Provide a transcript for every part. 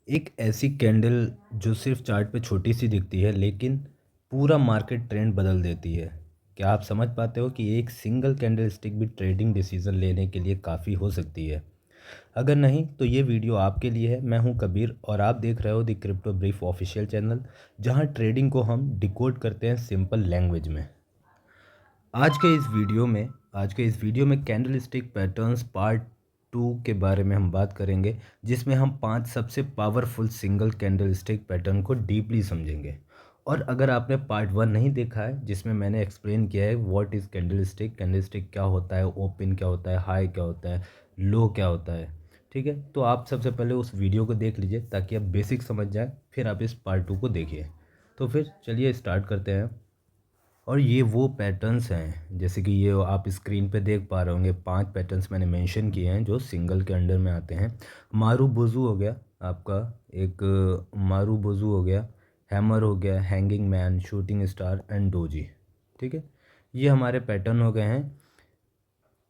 एक ऐसी कैंडल जो सिर्फ चार्ट पे छोटी सी दिखती है लेकिन पूरा मार्केट ट्रेंड बदल देती है। क्या आप समझ पाते हो कि एक सिंगल कैंडल स्टिक भी ट्रेडिंग डिसीजन लेने के लिए काफ़ी हो सकती है? अगर नहीं तो ये वीडियो आपके लिए है। मैं हूं कबीर और आप देख रहे हो the crypto brief official channel, जहां ट्रेडिंग को हम डिकोड करते हैं सिंपल लैंग्वेज में। आज के इस वीडियो में कैंडल स्टिक पैटर्न्स पार्ट 2 के बारे में हम बात करेंगे, जिसमें हम 5 सबसे powerful single candle stick pattern को डीपली समझेंगे। और अगर आपने पार्ट 1 नहीं देखा है, जिसमें मैंने एक्सप्लेन किया है व्हाट इज़ कैंडल स्टिक क्या होता है, ओपन क्या होता है, हाई क्या होता है, लो क्या होता है, ठीक है, तो आप सबसे पहले उस वीडियो को देख लीजिए ताकि आप बेसिक समझ जाए, फिर आप इस पार्ट 2 को देखिए। तो फिर चलिए स्टार्ट करते हैं। और ये वो पैटर्न्स हैं, जैसे कि ये आप स्क्रीन पे देख पा रहे होंगे, 5 पैटर्न्स मैंने मेंशन किए हैं जो सिंगल के अंडर में आते हैं। मारू बोजू हो गया आपका, एक मारू बोजू हो गया, हैमर हो गया, hanging man, shooting star and doji. ठीक है, ये हमारे पैटर्न हो गए हैं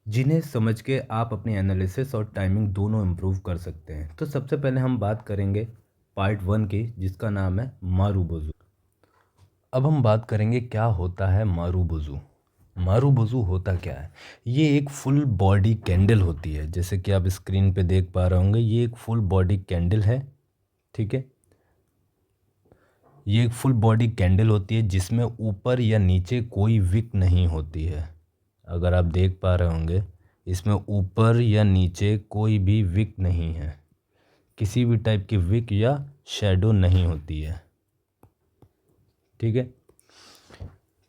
जिन्हें समझ के आप अपनी एनालिसिस और टाइमिंग दोनों इम्प्रूव कर सकते हैं। तो सबसे पहले हम बात करेंगे पार्ट 1 की, जिसका नाम है मारू बोजू। अब हम बात करेंगे क्या होता है मारूबोज़ू। मारूबोज़ू होता क्या है? ये एक फुल बॉडी कैंडल होती है, जैसे कि आप स्क्रीन पे देख पा रहे होंगे। ये एक फुल बॉडी कैंडल है, ठीक है। ये एक फुल बॉडी कैंडल होती है जिसमें ऊपर या नीचे कोई विक नहीं होती है। अगर आप देख पा रहे होंगे, इसमें ऊपर या नीचे कोई भी विक नहीं है, किसी भी टाइप की विक या शैडो नहीं होती है, ठीक है।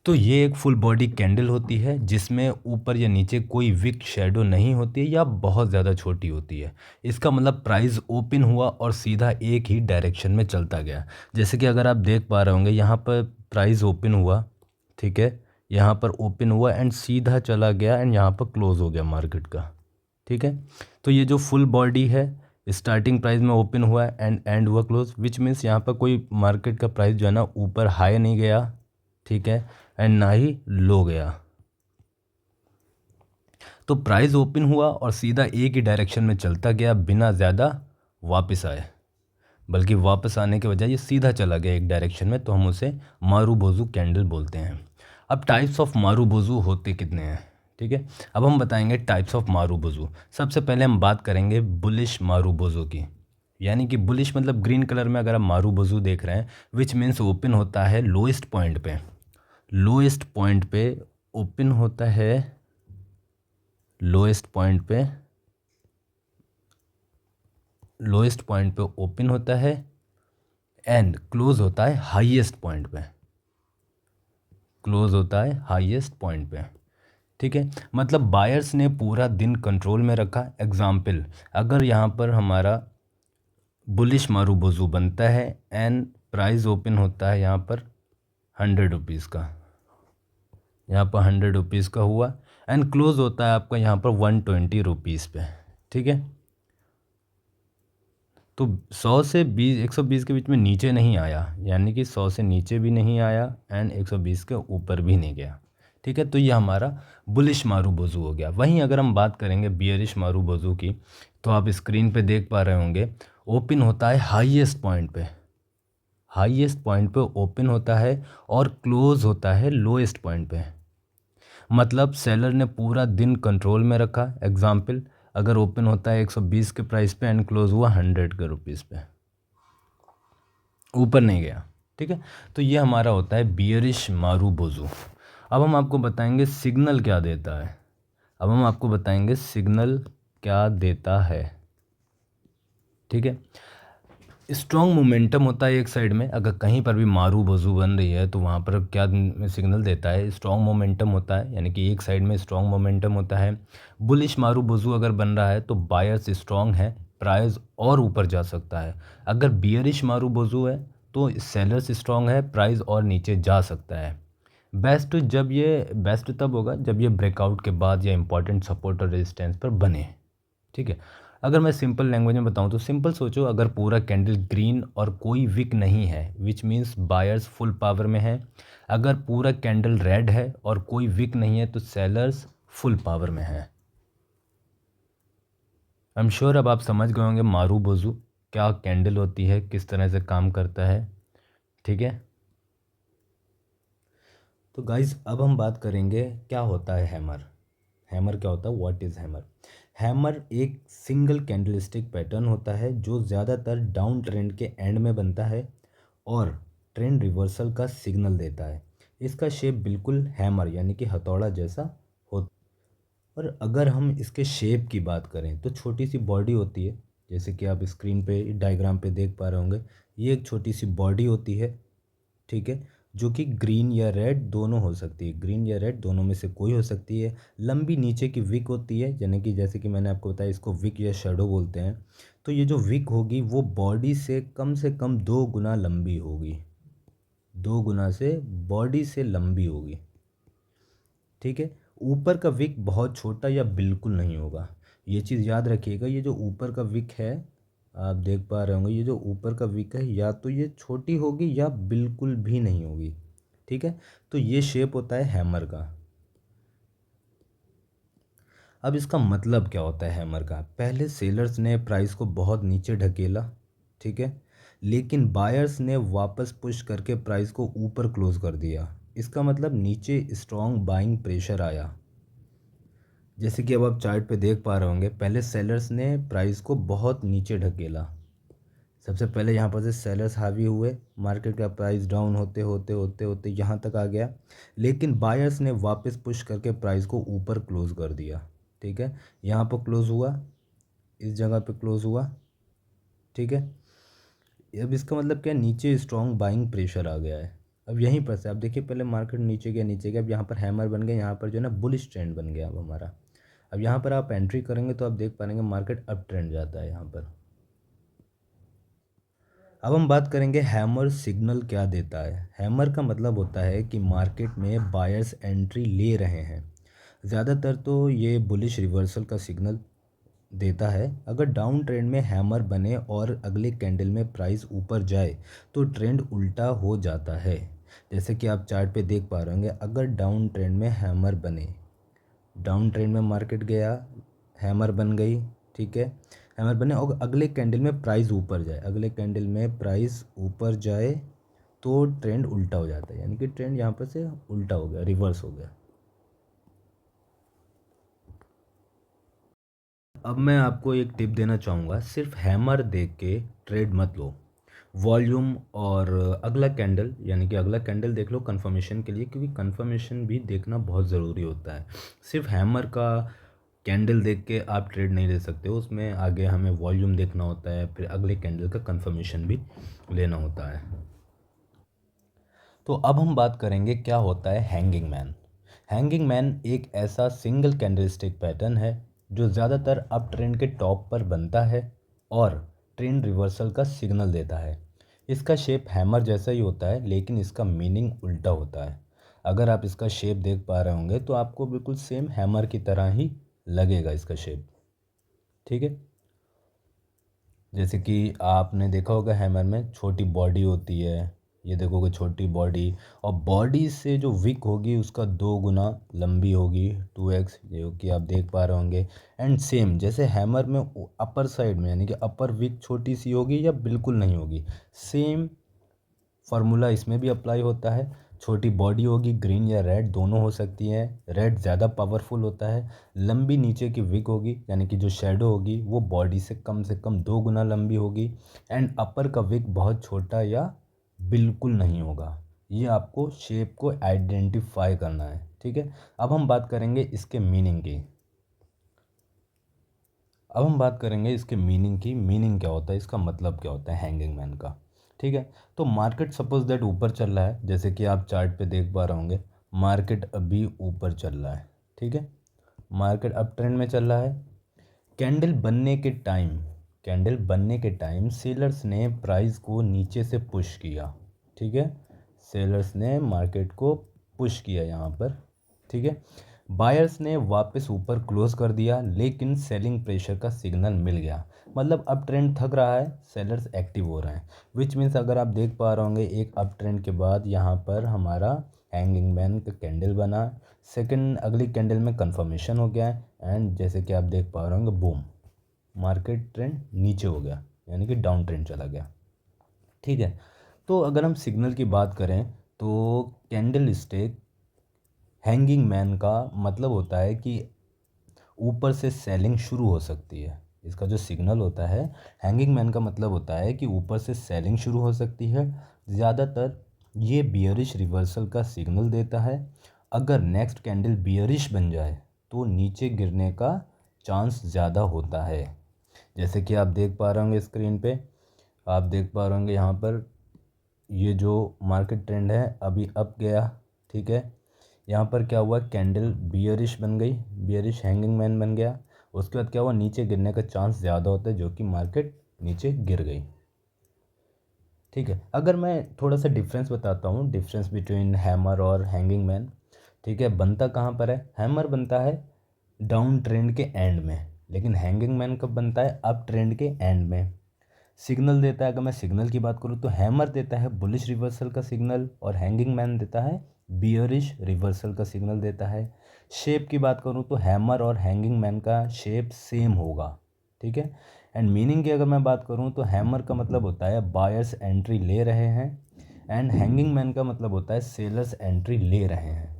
तो ये एक फुल बॉडी कैंडल होती है जिसमें ऊपर या नीचे कोई विक शैडो नहीं होती है या बहुत ज़्यादा छोटी होती है। इसका मतलब प्राइस ओपन हुआ और सीधा एक ही डायरेक्शन में चलता गया। जैसे कि अगर आप देख पा रहे होंगे, यहाँ पर प्राइस ओपन हुआ, ठीक है, यहाँ पर ओपन हुआ एंड सीधा चला गया एंड यहाँ पर क्लोज़ हो गया मार्केट का, ठीक है। तो ये जो फुल बॉडी है, स्टार्टिंग प्राइस में ओपन हुआ एंड एंड हुआ क्लोज, विच मीन्स यहाँ पर कोई मार्केट का प्राइस जो है ना ऊपर हाई नहीं गया, ठीक है, एंड ना ही लो गया। तो प्राइस ओपन हुआ और सीधा एक ही डायरेक्शन में चलता गया बिना ज़्यादा वापस आए, बल्कि वापस आने के बजाय ये सीधा चला गया एक डायरेक्शन में, तो हम उसे मारूबोजू कैंडल बोलते हैं। अब टाइप्स ऑफ मारूबोजू होते कितने हैं, ठीक है। अब हम बताएंगे टाइप्स ऑफ मारूबोजू। सबसे पहले हम बात करेंगे बुलिश मारूबोजू की, यानी कि बुलिश मतलब ग्रीन कलर में अगर आप मारूबोजू देख रहे हैं, विच मीन्स ओपन होता है लोएस्ट पॉइंट पे। लोएस्ट पॉइंट पे ओपन होता है, लोएस्ट पॉइंट पे, लोएस्ट पॉइंट पे ओपन होता है एंड क्लोज होता है हाईएस्ट पॉइंट पे, क्लोज होता है हाईएस्ट पॉइंट पे, ठीक है। मतलब बायर्स ने पूरा दिन कंट्रोल में रखा। एग्जाम्पल, अगर यहाँ पर हमारा बुलिश मारूबोजू बनता है एंड प्राइस ओपन होता है यहाँ पर 100 रुपीज़ का, यहाँ पर 100 रुपीज़ का हुआ एंड क्लोज होता है आपका यहाँ पर 120 रुपीज़ पे, ठीक है। तो 100 से 120 के बीच में नीचे नहीं आया, यानी कि 100 से नीचे भी नहीं आया एंड 120 के ऊपर भी नहीं गया, ठीक है। तो ये हमारा बुलिश मारूबोजू हो गया। वहीं अगर हम बात करेंगे बियरिश मारूबोजू की, तो आप स्क्रीन पे देख पा रहे होंगे, ओपन होता है हाईएस्ट पॉइंट पे, हाईएस्ट पॉइंट पे ओपन होता है और क्लोज होता है लोएस्ट पॉइंट पे। मतलब सेलर ने पूरा दिन कंट्रोल में रखा। एग्जाम्पल, अगर ओपन होता है 120 के प्राइस पे एंड क्लोज हुआ 100 के रुपीज़ पे, ऊपर नहीं गया, ठीक है। तो ये हमारा होता है बियरिश मारूबोजू। अब हम आपको बताएंगे सिग्नल क्या देता है। अब हम आपको बताएंगे सिग्नल क्या देता है, ठीक है। स्ट्रॉन्ग मोमेंटम होता है एक साइड में, अगर कहीं पर भी मारूबोजू बन रही है तो वहाँ पर क्या सिग्नल देता है, स्ट्रॉन्ग मोमेंटम होता है, यानी कि एक साइड में स्ट्रॉन्ग मोमेंटम होता है। बुलिश मारूबोजू अगर बन रहा है तो बायर्स स्ट्रॉन्ग है, प्राइस और ऊपर जा सकता है। अगर बियरिश मारूबोजू है तो सेलर्स स्ट्रॉन्ग है, प्राइस और नीचे जा सकता है। बेस्ट तब होगा जब ये ब्रेकआउट के बाद या इंपॉर्टेंट सपोर्ट और रेजिस्टेंस पर बने, ठीक है। अगर मैं सिंपल लैंग्वेज में बताऊं तो सिंपल सोचो, अगर पूरा कैंडल ग्रीन और कोई विक नहीं है, which means buyers full power में है। अगर पूरा कैंडल रेड है और कोई विक नहीं है तो सेलर्स फुल पावर में है। आई एम श्योर अब आप समझ गए होंगे मारूबोजू क्या कैंडल होती है, किस तरह से काम करता है। ठीक है, तो गाइस अब हम बात करेंगे क्या होता है हैमर। हैमर क्या होता है, व्हाट इज़ हैमर। हैमर एक सिंगल कैंडलस्टिक पैटर्न होता है जो ज़्यादातर डाउन ट्रेंड के एंड में बनता है और ट्रेंड रिवर्सल का सिग्नल देता है। इसका शेप बिल्कुल हैमर यानी कि हथौड़ा जैसा होता है। और अगर हम इसके शेप की बात करें तो छोटी सी बॉडी होती है, जैसे कि आप स्क्रीन पे डायग्राम पे देख पा रहे होंगे। ये एक छोटी सी बॉडी होती है, ठीक है, जो कि ग्रीन या रेड दोनों हो सकती है, ग्रीन या रेड दोनों में से कोई हो सकती है। लंबी नीचे की विक होती है, यानी कि जैसे कि मैंने आपको बताया इसको विक या शैडो बोलते हैं। तो ये जो विक होगी वो बॉडी से कम 2 गुना लंबी होगी, 2 गुना से बॉडी से लंबी होगी। ठीक है, ऊपर का विक बहुत छोटा या बिल्कुल नहीं होगा। ये चीज़ याद रखिएगा, ये जो ऊपर का विक है आप देख पा रहे होंगे, ये जो ऊपर का विक है या तो ये छोटी होगी या बिल्कुल भी नहीं होगी। ठीक है, तो ये शेप होता है हैमर का। अब इसका मतलब क्या होता है हैमर का। पहले सेलर्स ने प्राइस को बहुत नीचे ढकेला, ठीक है, लेकिन बायर्स ने वापस पुश करके प्राइस को ऊपर क्लोज कर दिया। इसका मतलब नीचे स्ट्रॉन्ग बाइंग प्रेशर आया। जैसे कि अब आप चार्ट पे देख पा रहे होंगे, पहले सेलर्स ने प्राइस को बहुत नीचे ढकेला। सबसे पहले यहाँ पर से सेलर्स हावी हुए, मार्केट का प्राइस डाउन होते होते होते होते यहाँ तक आ गया, लेकिन बायर्स ने वापस पुश करके प्राइस को ऊपर क्लोज कर दिया। ठीक है, यहाँ पर क्लोज हुआ, इस जगह पे क्लोज हुआ। ठीक है, अब इसका मतलब क्या, नीचे स्ट्रॉन्ग बाइंग प्रेशर आ गया है। अब यहीं पर से आप देखिए, पहले मार्केट नीचे गया, अब यहाँ पर हैमर बन गया, यहाँ पर जो है ना बुलिश ट्रेंड बन गया अब हमारा। अब यहाँ पर आप एंट्री करेंगे तो आप देख पाएंगे मार्केट अप ट्रेंड जाता है यहाँ पर। अब हम बात करेंगे हैमर सिग्नल क्या देता है। हैमर का मतलब होता है कि मार्केट में बायर्स एंट्री ले रहे हैं। ज़्यादातर तो ये बुलिश रिवर्सल का सिग्नल देता है। अगर डाउन ट्रेंड में हैमर बने और अगले कैंडल में प्राइस ऊपर जाए तो ट्रेंड उल्टा हो जाता है। जैसे कि आप चार्ट पे देख पा रहे होंगे, अगर डाउन ट्रेंड में हैमर बने, डाउन ट्रेंड में मार्केट गया, हैमर बन गई, ठीक है, हैमर बने और अगले कैंडल में प्राइस ऊपर जाए, अगले कैंडल में प्राइस ऊपर जाए तो ट्रेंड उल्टा हो जाता है, यानी कि ट्रेंड यहाँ पर से उल्टा हो गया, रिवर्स हो गया। अब मैं आपको एक टिप देना चाहूँगा, सिर्फ हैमर देख के ट्रेड मत लो। वॉल्यूम और अगला कैंडल, यानी कि अगला कैंडल देख लो कंफर्मेशन के लिए, क्योंकि कंफर्मेशन भी देखना बहुत ज़रूरी होता है। सिर्फ हैमर का कैंडल देख के आप ट्रेड नहीं ले सकते हो, उसमें आगे हमें वॉल्यूम देखना होता है, फिर अगले कैंडल का कंफर्मेशन भी लेना होता है। तो अब हम बात करेंगे क्या होता है हैंगिंग मैन। हैंगिंग मैन एक ऐसा सिंगल कैंडलस्टिक पैटर्न है जो ज़्यादातर अप ट्रेंड के टॉप पर बनता है और ट्रेंड रिवर्सल का सिग्नल देता है। इसका शेप हैमर जैसा ही होता है, लेकिन इसका मीनिंग उल्टा होता है। अगर आप इसका शेप देख पा रहे होंगे तो आपको बिल्कुल सेम हैमर की तरह ही लगेगा इसका शेप। ठीक है, जैसे कि आपने देखा होगा हैमर में छोटी बॉडी होती है, ये देखोगे छोटी बॉडी, और बॉडी से जो विक होगी उसका 2 गुना लंबी होगी, 2x, जो कि आप देख पा रहे होंगे। एंड सेम जैसे हैमर में अपर साइड में, यानी कि अपर विक छोटी सी होगी या बिल्कुल नहीं होगी, सेम फार्मूला इसमें भी अप्लाई होता है। छोटी बॉडी होगी, ग्रीन या रेड दोनों हो सकती है, रेड ज़्यादा पावरफुल होता है। लंबी नीचे की विक होगी, यानी कि जो शेडो होगी वो बॉडी से कम 2 गुना लंबी होगी। एंड अपर का विक बहुत छोटा या बिल्कुल नहीं होगा। ये आपको शेप को आइडेंटिफाई करना है। ठीक है, अब हम बात करेंगे इसके मीनिंग की। अब हम बात करेंगे इसके मीनिंग की, मीनिंग क्या होता है, इसका मतलब क्या होता है हैंगिंग मैन का। ठीक है, तो मार्केट सपोज दैट ऊपर चल रहा है, जैसे कि आप चार्ट पे देख पा रहे होंगे, मार्केट अभी ऊपर चल रहा है। ठीक है, मार्केट अप ट्रेंड में चल रहा है। कैंडल बनने के टाइम, कैंडल बनने के टाइम सेलर्स ने प्राइस को नीचे से पुश किया। ठीक है, सेलर्स ने मार्केट को पुश किया यहाँ पर। ठीक है, बायर्स ने वापस ऊपर क्लोज कर दिया, लेकिन सेलिंग प्रेशर का सिग्नल मिल गया। मतलब अप ट्रेंड थक रहा है, सेलर्स एक्टिव हो रहे हैं, विच मीन्स अगर आप देख पा रहे होंगे एक अप ट्रेंड के बाद यहाँ पर हमारा हैंगिंग मैन का कैंडल बना, सेकंड अगली कैंडल में कंफर्मेशन हो गया है, एंड जैसे कि आप देख पा रहे होंगे बूम, मार्केट ट्रेंड नीचे हो गया, यानी कि डाउन ट्रेंड चला गया। ठीक है, तो अगर हम सिग्नल की बात करें तो कैंडल स्टिक हैंगिंग मैन का मतलब होता है कि ऊपर से सेलिंग शुरू हो सकती है। इसका जो सिग्नल होता है हैंगिंग मैन का मतलब होता है कि ऊपर से सेलिंग शुरू हो सकती है। ज़्यादातर ये बियरिश रिवर्सल का सिग्नल देता है। अगर नेक्स्ट कैंडल बियरिश बन जाए तो नीचे गिरने का चांस ज़्यादा होता है। जैसे कि आप देख पा रहे होंगे स्क्रीन पे, आप देख पा रहे होंगे यहाँ पर ये जो मार्केट ट्रेंड है अभी अप गया। ठीक है, यहाँ पर क्या हुआ, कैंडल बियरिश बन गई, बियरिश हैंगिंग मैन बन गया। उसके बाद क्या हुआ, नीचे गिरने का चांस ज़्यादा होता है, जो कि मार्केट नीचे गिर गई। ठीक है, अगर मैं थोड़ा सा डिफरेंस बताता हूँ, डिफरेंस बिटवीन हैमर और हैंगिंग मैन। ठीक है, बनता कहाँ पर है, हैमर बनता है डाउन ट्रेंड के एंड में, लेकिन हैंगिंग मैन कब बनता है, अप ट्रेंड के एंड में। सिग्नल देता है, अगर मैं सिग्नल की बात करूँ तो हैमर देता है बुलिश रिवर्सल का सिग्नल और हैंगिंग मैन देता है बियरिश रिवर्सल का सिग्नल देता है। शेप की बात करूँ तो हैमर और हैंगिंग मैन का शेप सेम होगा। ठीक है, एंड मीनिंग की अगर मैं बात करूँ तो हैमर का मतलब होता है बायर्स एंट्री ले रहे हैं एंड हैंगिंग मैन का मतलब होता है सेलर्स एंट्री ले रहे हैं।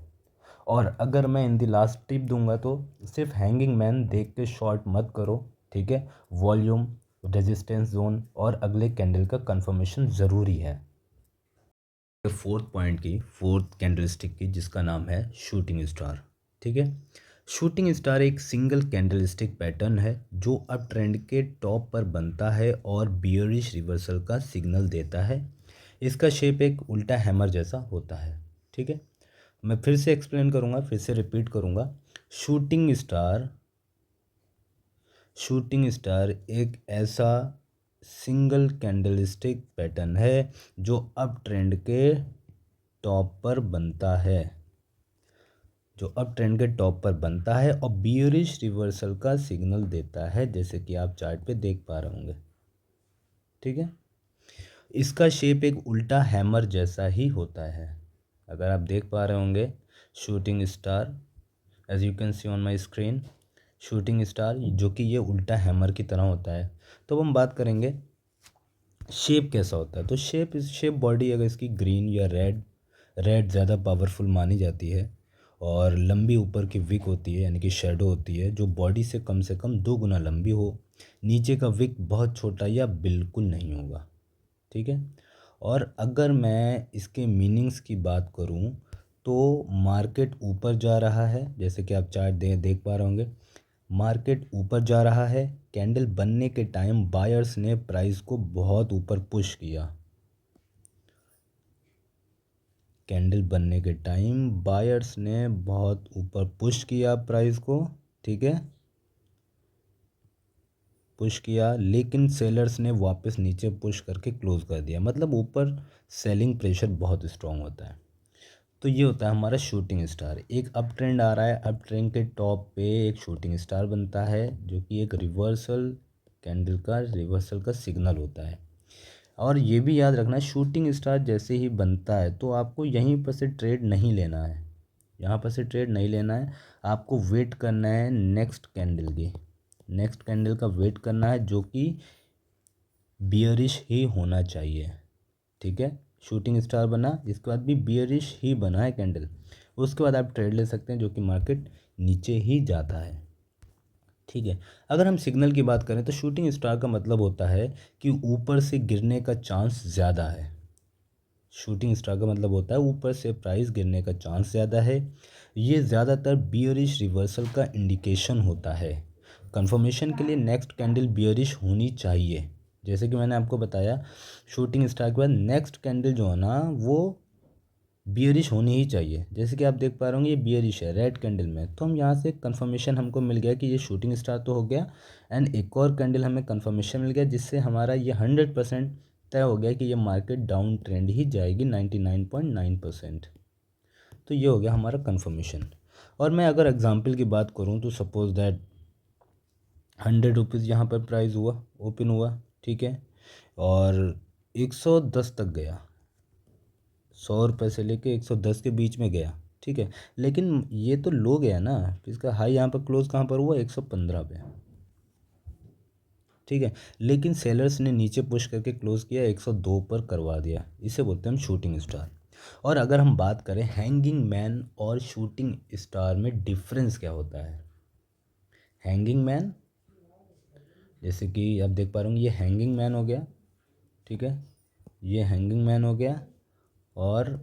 और अगर मैं इन दी लास्ट टिप दूंगा तो सिर्फ हैंगिंग मैन देख के शॉर्ट मत करो। ठीक है, वॉल्यूम, रेजिस्टेंस जोन और अगले कैंडल का कंफर्मेशन ज़रूरी है। फोर्थ पॉइंट की, फोर्थ कैंडलस्टिक की, जिसका नाम है शूटिंग स्टार। ठीक है, शूटिंग स्टार एक सिंगल कैंडलस्टिक पैटर्न है जो अब ट्रेंड के टॉप पर बनता है और बियरिश रिवर्सल का सिग्नल देता है। इसका शेप एक उल्टा हैमर जैसा होता है। ठीक है, मैं फिर से एक्सप्लेन करूँगा, फिर से रिपीट करूँगा। शूटिंग स्टार, शूटिंग स्टार एक ऐसा सिंगल कैंडलस्टिक पैटर्न है जो अब ट्रेंड के टॉप पर बनता है, जो अब ट्रेंड के टॉप पर बनता है और बियरिश रिवर्सल का सिग्नल देता है, जैसे कि आप चार्ट पे देख पा रहे होंगे। ठीक है, इसका शेप एक उल्टा हैमर जैसा ही होता है। अगर आप देख पा रहे होंगे shooting star, as you can see on my screen, shooting star जो कि ये उल्टा हैमर की तरह होता है। तो अब हम बात करेंगे शेप कैसा होता है। तो शेप बॉडी अगर इसकी ग्रीन या रेड, रेड ज़्यादा पावरफुल मानी जाती है और लंबी ऊपर की विक होती है, यानी कि शेडो होती है जो बॉडी से कम 2 गुना लंबी हो। नीचे का विक बहुत छोटा या बिल्कुल नहीं होगा। ठीक है, और अगर मैं इसके मीनिंग्स की बात करूं तो मार्केट ऊपर जा रहा है, जैसे कि आप चार्ट देख पा रहे होंगे, मार्केट ऊपर जा रहा है। कैंडल बनने के टाइम बायर्स ने प्राइस को बहुत ऊपर पुश किया, कैंडल बनने के टाइम बायर्स ने बहुत ऊपर पुश किया प्राइस को। ठीक है, पुश किया, लेकिन सेलर्स ने वापस नीचे पुश करके क्लोज कर दिया, मतलब ऊपर सेलिंग प्रेशर बहुत स्ट्रांग होता है। तो ये होता है हमारा शूटिंग स्टार। एक अप ट्रेंड आ रहा है, अप ट्रेंड के टॉप पे एक शूटिंग स्टार बनता है जो कि एक रिवर्सल कैंडल का रिवर्सल का सिग्नल होता है। और ये भी याद रखना, शूटिंग स्टार जैसे ही बनता है तो आपको यहीं पर से ट्रेड नहीं लेना है, यहाँ पर से ट्रेड नहीं लेना है। आपको वेट करना है नेक्स्ट कैंडल की, नेक्स्ट कैंडल का वेट करना है जो कि बियरिश ही होना चाहिए। ठीक है, शूटिंग स्टार बना, इसके बाद भी बियरिश ही बना है कैंडल, उसके बाद आप ट्रेड ले सकते हैं जो कि मार्केट नीचे ही जाता है। ठीक है, अगर हम सिग्नल की बात करें तो शूटिंग स्टार का मतलब होता है कि ऊपर से गिरने का चांस ज़्यादा है। शूटिंग स्टार का मतलब होता है ऊपर से प्राइस गिरने का चांस ज़्यादा है। ये ज़्यादातर बियरिश रिवर्सल का इंडिकेशन होता है। कंफर्मेशन के लिए नेक्स्ट कैंडल बियरिश होनी चाहिए। जैसे कि मैंने आपको बताया, शूटिंग स्टार के बाद नेक्स्ट कैंडल जो है ना वो बियरिश होनी ही चाहिए। जैसे कि आप देख पा रहे होंगे ये बियरिश है रेड कैंडल में, तो हम यहाँ से कंफर्मेशन हमको मिल गया कि ये शूटिंग स्टार तो हो गया, एंड एक और कैंडल हमें कंफर्मेशन मिल गया जिससे हमारा ये 100% तय हो गया कि ये मार्केट डाउन ट्रेंड ही जाएगी 99.9%। तो ये हो गया हमारा कंफर्मेशन। और मैं अगर एग्जांपल की बात करूँ तो सपोज दैट 100 रुपीज़ यहाँ पर प्राइस हुआ, ओपन हुआ। ठीक है, और 110 तक गया, 100 रुपये से लेके 110 के बीच में गया। ठीक है, लेकिन ये तो लो गया ना, इसका हाई यहाँ पर क्लोज कहाँ पर हुआ, 115 पे। ठीक है। लेकिन सेलर्स ने नीचे पुश करके क्लोज किया 102 पर करवा दिया, इसे बोलते हैं हम शूटिंग स्टार। और अगर हम बात करें हैंगिंग मैन और शूटिंग स्टार में डिफरेंस क्या होता है। हैंगिंग मैन, जैसे कि आप देख पा रहे होंगे ये हैंगिंग मैन हो गया, ठीक है, ये हैंगिंग मैन हो गया और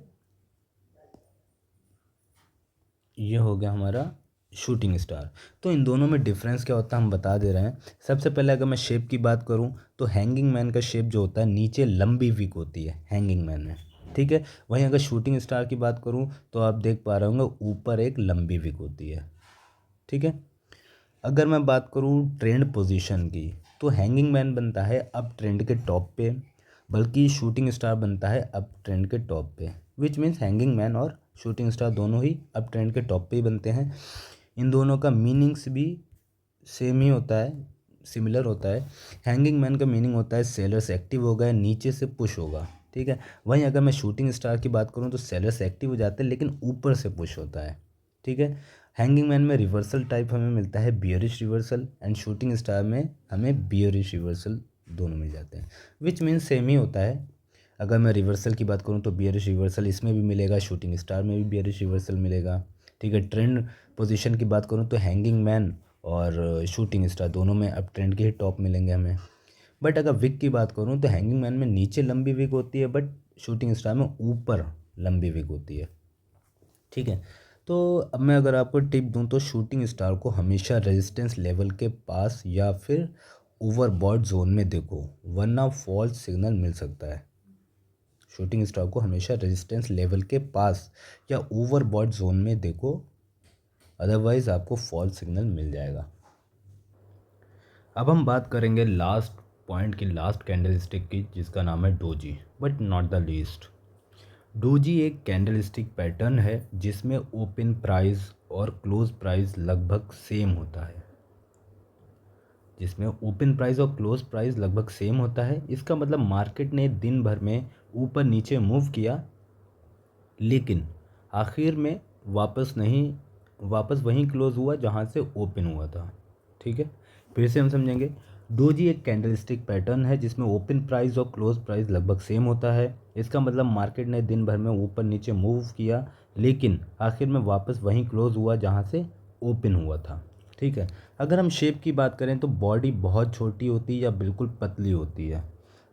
ये हो गया हमारा शूटिंग स्टार। तो इन दोनों में डिफरेंस क्या होता है हम बता दे रहे हैं। सबसे पहले अगर मैं शेप की बात करूं तो हैंगिंग मैन का शेप जो होता है नीचे लंबी विक होती है हैंगिंग मैन में, ठीक है। वहीं अगर शूटिंग स्टार की बात करूं तो आप देख पा रहे होंगे ऊपर एक लंबी विक होती है, ठीक है। अगर मैं बात करूं ट्रेंड पोजीशन की तो हैंगिंग मैन बनता है अप ट्रेंड के टॉप पे, बल्कि शूटिंग स्टार बनता है अप ट्रेंड के टॉप पे, विच मीन्स हैंगिंग मैन और शूटिंग स्टार दोनों ही अप ट्रेंड के टॉप पे ही बनते हैं। इन दोनों का मीनिंग्स भी सेम ही होता है, सिमिलर होता है। हैंगिंग मैन का मीनिंग होता है सेलर्स एक्टिव हो गए, नीचे से पुश होगा, ठीक है। वहीं अगर मैं शूटिंग स्टार की बात करूं तो सेलर्स एक्टिव हो जाते हैं लेकिन ऊपर से पुश होता है, ठीक है। हैंगिंग मैन में रिवर्सल टाइप हमें मिलता है bearish reversal, and shooting star में हमें बियरिश रिवर्सल दोनों मिल जाते हैं, विच मीन्स सेम ही होता है। अगर मैं रिवर्सल की बात करूं तो बियरिश रिवर्सल इसमें भी मिलेगा, शूटिंग स्टार में भी बियरिश रिवर्सल मिलेगा, ठीक है। ट्रेंड पोजीशन की बात करूं तो हैंगिंग मैन और शूटिंग स्टार दोनों में अब ट्रेंड के ही टॉप मिलेंगे हमें। बट अगर विक की बात करूं तो हैंगिंग मैन में नीचे लंबी विक होती है, बट शूटिंग स्टार में ऊपर लंबी विक होती है, ठीक है। तो अब मैं अगर आपको टिप दूं तो शूटिंग स्टार को हमेशा रेजिस्टेंस लेवल के पास या फिर ओवरबॉट जोन में देखो, वरना फॉल्स सिग्नल मिल सकता है। शूटिंग स्टार को हमेशा रेजिस्टेंस लेवल के पास या ओवरबॉट जोन में देखो, अदरवाइज आपको फॉल्स सिग्नल मिल जाएगा। अब हम बात करेंगे लास्ट पॉइंट की, लास्ट कैंडल स्टिक की, जिसका नाम है doji, but not the least. Doji एक कैंडल स्टिक पैटर्न है जिसमें ओपन प्राइस और क्लोज प्राइस लगभग सेम होता है, जिसमें ओपन प्राइस और क्लोज प्राइस लगभग सेम होता है। इसका मतलब मार्केट ने दिन भर में ऊपर नीचे मूव किया लेकिन आखिर में वापस वहीं क्लोज हुआ जहां से ओपन हुआ था, ठीक है। फिर से हम समझेंगे। डोजी एक कैंडलस्टिक पैटर्न है जिसमें ओपन प्राइस और क्लोज प्राइस लगभग सेम होता है। इसका मतलब मार्केट ने दिन भर में ऊपर नीचे मूव किया लेकिन आखिर में वापस वहीं क्लोज हुआ जहां से ओपन हुआ था, ठीक है। अगर हम शेप की बात करें तो बॉडी बहुत छोटी होती है या बिल्कुल पतली होती है।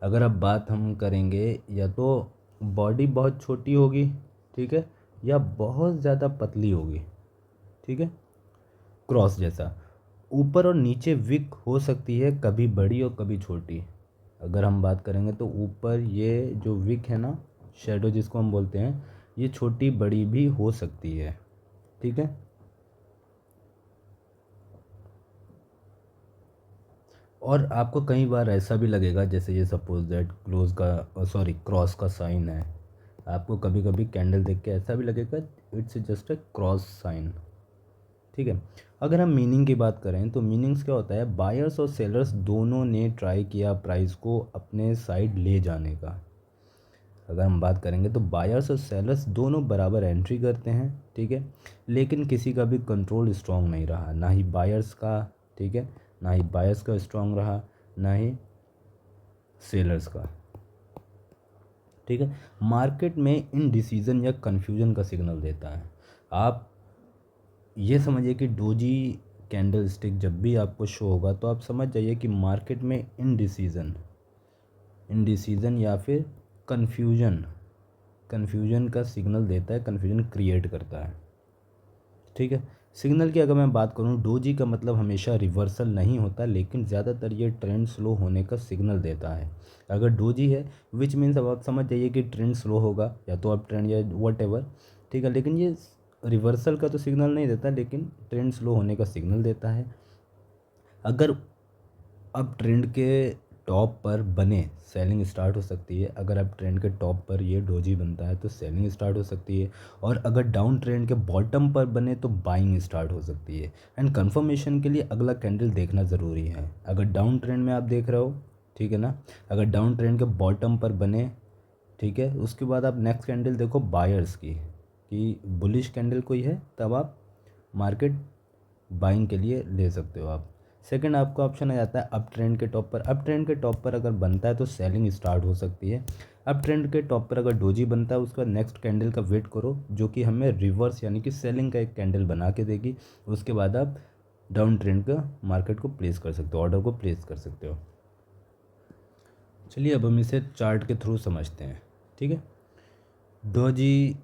अगर अब बात हम करेंगे या तो बॉडी बहुत छोटी होगी, ठीक है, या बहुत ज़्यादा पतली होगी, ठीक है, क्रॉस जैसा। ऊपर और नीचे विक हो सकती है, कभी बड़ी और कभी छोटी। अगर हम बात करेंगे तो ऊपर ये जो विक है ना, शेडो जिसको हम बोलते हैं, ये छोटी बड़ी भी हो सकती है, ठीक है। और आपको कई बार ऐसा भी लगेगा जैसे ये सपोज दैट क्रॉस का साइन है, आपको कभी कभी कैंडल देख के ऐसा भी लगेगा it's just a cross sign, ठीक है। अगर हम मीनिंग की बात करें तो मीनिंग्स क्या होता है, बायर्स और सेलर्स दोनों ने ट्राई किया प्राइस को अपने साइड ले जाने का। अगर हम बात करेंगे तो बायर्स और सेलर्स दोनों बराबर एंट्री करते हैं, ठीक है, लेकिन किसी का भी कंट्रोल स्ट्रॉन्ग नहीं रहा, ना ही बायर्स का, ठीक है, ना ही बायर्स का स्ट्रॉन्ग रहा, ना ही सेलर्स का, ठीक है। मार्केट में इनडिसीजन या कन्फ्यूजन का सिग्नल देता है। आप ये समझिए कि डोजी कैंडल स्टिक जब भी आपको शो होगा तो आप समझ जाइए कि मार्केट में इनडिसीजन या फिर कन्फ्यूजन कन्फ्यूजन का सिग्नल देता है, कन्फ्यूजन क्रिएट करता है, ठीक है। सिग्नल की अगर मैं बात करूं, डोजी का मतलब हमेशा रिवर्सल नहीं होता लेकिन ज़्यादातर ये ट्रेंड स्लो होने का सिग्नल देता है। अगर डोजी है विच मीन्स अब आप समझ जाइए कि ट्रेंड स्लो होगा, या तो अब ट्रेंड या वट एवर, ठीक है, लेकिन ये रिवर्सल का तो सिग्नल नहीं देता लेकिन ट्रेंड स्लो होने का सिग्नल देता है। अगर अब ट्रेंड के टॉप पर बने सेलिंग स्टार्ट हो सकती है, अगर अब ट्रेंड के टॉप पर ये डोजी बनता है तो सेलिंग स्टार्ट हो सकती है, और अगर डाउन ट्रेंड के बॉटम पर बने तो बाइंग स्टार्ट हो सकती है। एंड कंफर्मेशन के लिए अगला कैंडल देखना ज़रूरी है। अगर डाउन ट्रेंड में आप देख रहे हो, ठीक है ना, अगर डाउन ट्रेंड के बॉटम पर बने, ठीक है, उसके बाद आप नेक्स्ट कैंडल देखो बायर्स की कि बुलिश कैंडल कोई है, तब आप मार्केट बाइंग के लिए ले सकते हो आप। सेकंड आपका ऑप्शन आ जाता है अप ट्रेंड के टॉप पर। अप ट्रेंड के टॉप पर अगर बनता है तो सेलिंग स्टार्ट हो सकती है। अप ट्रेंड के टॉप पर अगर डोजी बनता है उसका नेक्स्ट कैंडल का वेट करो, जो कि हमें रिवर्स यानी कि सेलिंग का एक कैंडल बना के देगी। उसके बाद आप डाउन ट्रेंड का मार्केट को प्लेस कर सकते हो, ऑर्डर को प्लेस कर सकते हो। चलिए अब हम इसे चार्ट के थ्रू समझते हैं, ठीक है। डोजी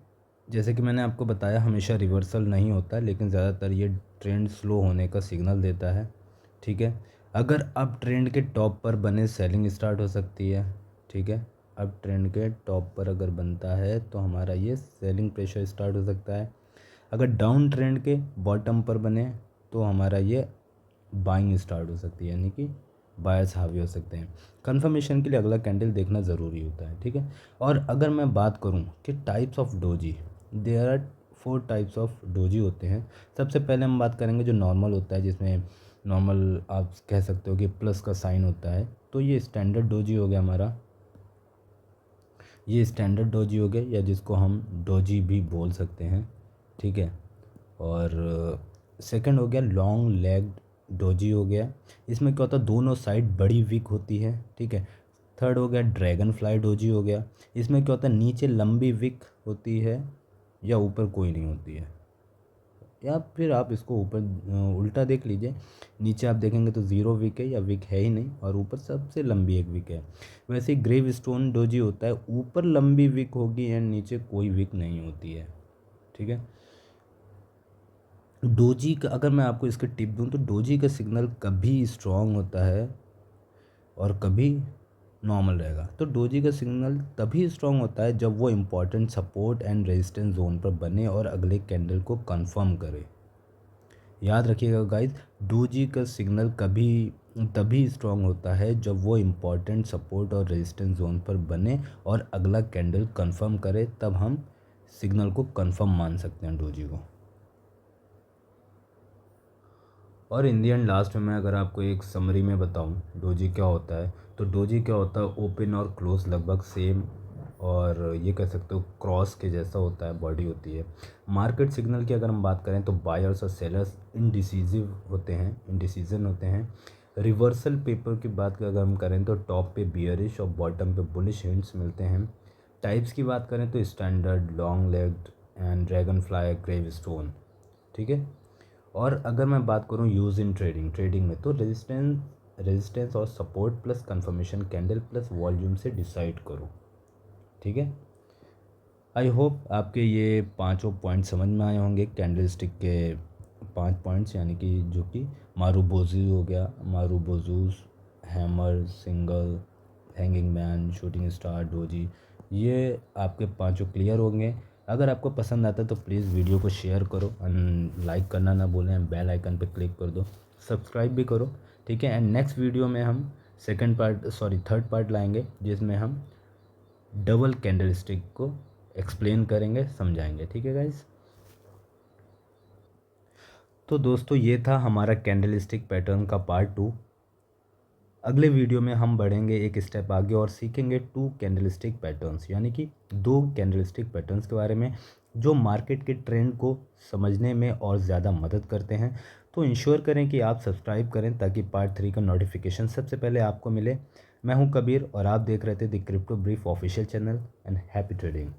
जैसे कि मैंने आपको बताया हमेशा रिवर्सल नहीं होता, लेकिन ज़्यादातर ये ट्रेंड स्लो होने का सिग्नल देता है, ठीक है। अगर अप ट्रेंड के टॉप पर बने सेलिंग स्टार्ट हो सकती है, ठीक है। अप ट्रेंड के टॉप पर अगर बनता है तो हमारा ये सेलिंग प्रेशर स्टार्ट हो सकता है। अगर डाउन ट्रेंड के बॉटम पर बने तो हमारा ये बाइंग स्टार्ट हो सकती है, यानी कि बायर्स हावी हो सकते हैं। कंफर्मेशन के लिए अगला कैंडल देखना ज़रूरी होता है, ठीक है। और अगर मैं बात करूं कि types of doji, there are 4 types of doji होते हैं। सबसे पहले हम बात करेंगे जो नॉर्मल होता है, जिसमें नॉर्मल आप कह सकते हो कि प्लस का साइन होता है, तो ये स्टैंडर्ड डोजी हो गया हमारा। ये स्टैंडर्ड डोजी हो गया, या जिसको हम डोजी भी बोल सकते हैं, ठीक है। और सेकंड हो गया लॉन्ग लेग डोजी हो गया। इसमें क्या होता है, दोनों साइड बड़ी विक होती है, ठीक है। थर्ड हो गया ड्रैगन फ्लाई डोजी हो गया। इसमें क्या होता है, नीचे लंबी विक होती है या ऊपर कोई नहीं होती है, या फिर आप इसको ऊपर उल्टा देख लीजिए। नीचे आप देखेंगे तो ज़ीरो विक है या विक है ही नहीं, और ऊपर सबसे लंबी एक विक है। वैसे ही ग्रेव स्टोन डोजी होता है, ऊपर लंबी विक होगी एंड नीचे कोई विक नहीं होती है, ठीक है। डोजी का अगर मैं आपको इसके टिप दूं तो डोजी का सिग्नल कभी स्ट्रॉन्ग होता है और कभी नॉर्मल रहेगा। तो डोजी का सिग्नल तभी स्ट्रॉन्ग होता है जब वो important support and resistance zone पर बने और अगले कैंडल को कंफर्म करे। याद रखिएगा गाइस, डोजी का सिग्नल कभी तभी स्ट्रॉन्ग होता है जब वो इम्पॉर्टेंट सपोर्ट और रेजिस्टेंस जोन पर बने और अगला कैंडल कंफर्म करे, तब हम सिग्नल को कंफर्म मान सकते हैं डोजी को। और इन दी एंड लास्ट में मैं अगर आपको एक समरी में बताऊं डोजी क्या होता है, तो डोजी क्या होता है, ओपन और क्लोज लगभग सेम, और ये कह सकते हो क्रॉस के जैसा होता है, बॉडी होती है। मार्केट सिग्नल की अगर हम बात करें तो बायर्स और सेलर्स इनडिसीजिव होते हैं, इनडिसीजन होते हैं। रिवर्सल पेपर की बात अगर हम करें तो टॉप पे बियरिश और बॉटम पे बुलिश हिंट्स मिलते हैं। टाइप्स की बात करें तो standard, long legged and dragonfly, gravestone, ठीक है। और अगर मैं बात करूं यूज़ इन ट्रेडिंग में तो रेजिस्टेंस और support plus confirmation candle plus volume से डिसाइड करो, ठीक है। आई होप आपके ये पांचों पॉइंट समझ में आए होंगे, कैंडल स्टिक के 5 पॉइंट्स, यानी कि जो कि मारूबोजी हो गया, marubozus, hammer, single, hanging man, shooting star, doji, ये आपके पांचों क्लियर होंगे। अगर आपको पसंद आता है तो प्लीज़ वीडियो को शेयर करो, लाइक करना ना भूलें, बेल आइकन पे क्लिक कर दो, सब्सक्राइब भी करो, ठीक है। एंड नेक्स्ट वीडियो में हम थर्ड पार्ट लाएंगे, जिसमें हम डबल कैंडल स्टिक को एक्सप्लेन करेंगे, समझाएंगे, ठीक है गाइज। तो दोस्तों ये था हमारा कैंडल स्टिक पैटर्न का पार्ट 2। अगले वीडियो में हम बढ़ेंगे एक स्टेप आगे और सीखेंगे 2 कैंडलस्टिक पैटर्न्स, यानी कि 2 कैंडलस्टिक पैटर्न्स के बारे में, जो मार्केट के ट्रेंड को समझने में और ज़्यादा मदद करते हैं। तो इंश्योर करें कि आप सब्सक्राइब करें ताकि पार्ट 3 का नोटिफिकेशन सबसे पहले आपको मिले। मैं हूं कबीर और आप देख रहे थे the crypto brief official channel, and happy trading.